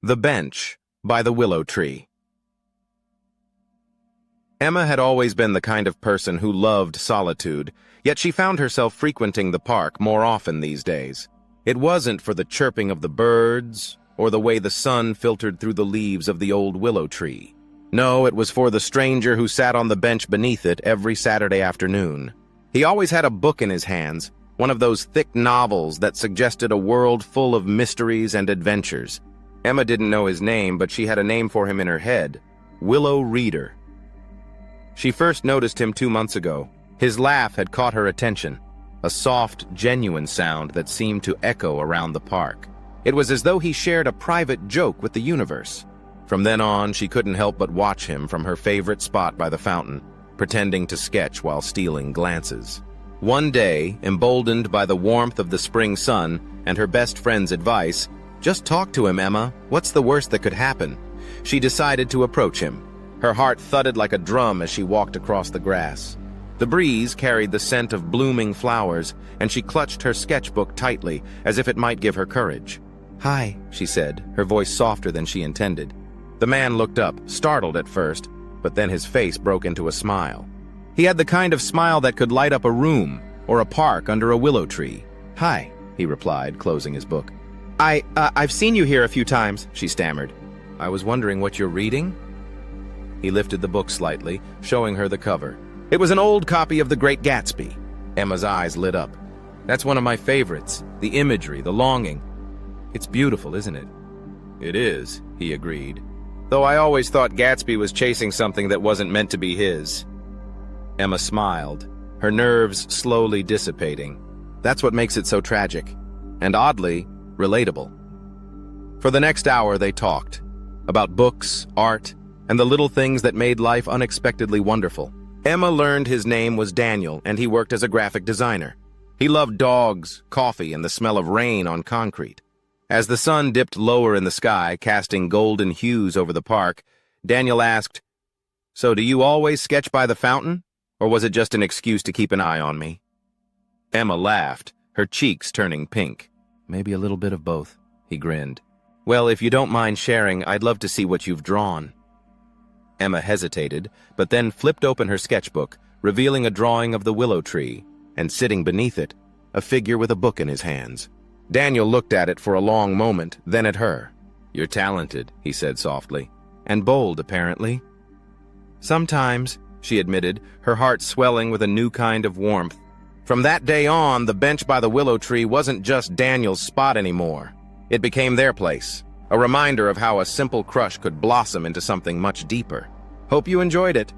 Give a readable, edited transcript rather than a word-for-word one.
The Bench by the Willow Tree. Emma had always been the kind of person who loved solitude, yet she found herself frequenting the park more often these days. It wasn't for the chirping of the birds or the way the sun filtered through the leaves of the old willow tree. No, it was for the stranger who sat on the bench beneath it every Saturday afternoon. He always had a book in his hands, one of those thick novels that suggested a world full of mysteries and adventures. Emma didn't know his name, but she had a name for him in her head: Willow Reader. She first noticed him 2 months ago. His laugh had caught her attention, a soft, genuine sound that seemed to echo around the park. It was as though he shared a private joke with the universe. From then on, she couldn't help but watch him from her favorite spot by the fountain, pretending to sketch while stealing glances. One day, emboldened by the warmth of the spring sun and her best friend's advice, "Just talk to him, Emma. What's the worst that could happen?" she decided to approach him. Her heart thudded like a drum as she walked across the grass. The breeze carried the scent of blooming flowers, and she clutched her sketchbook tightly, as if it might give her courage. "Hi," she said, her voice softer than she intended. The man looked up, startled at first, but then his face broke into a smile. He had the kind of smile that could light up a room or a park under a willow tree. "Hi," he replied, closing his book. I've seen you here a few times," she stammered. "I was wondering what you're reading?" He lifted the book slightly, showing her the cover. It was an old copy of The Great Gatsby. Emma's eyes lit up. "That's one of my favorites. The imagery, the longing. It's beautiful, isn't it?" "It is," he agreed. "Though I always thought Gatsby was chasing something that wasn't meant to be his." Emma smiled, her nerves slowly dissipating. That's what makes it so tragic. And oddly, relatable. For the next hour they talked about books, art, and the little things that made life unexpectedly wonderful. Emma learned his name was Daniel, and he worked as a graphic designer. He loved dogs, coffee, and the smell of rain on concrete. As the sun dipped lower in the sky, casting golden hues over the park, Daniel asked, "So do you always sketch by the fountain, or was it just an excuse to keep an eye on me?" Emma laughed, her cheeks turning pink. "Maybe a little bit of both," he grinned. "Well, if you don't mind sharing, I'd love to see what you've drawn." Emma hesitated, but then flipped open her sketchbook, revealing a drawing of the willow tree, and sitting beneath it, a figure with a book in his hands. Daniel looked at it for a long moment, then at her. "You're talented," he said softly. "And bold, apparently." "Sometimes," she admitted, her heart swelling with a new kind of warmth. From that day on, the bench by the willow tree wasn't just Daniel's spot anymore. It became their place, a reminder of how a simple crush could blossom into something much deeper. Hope you enjoyed it.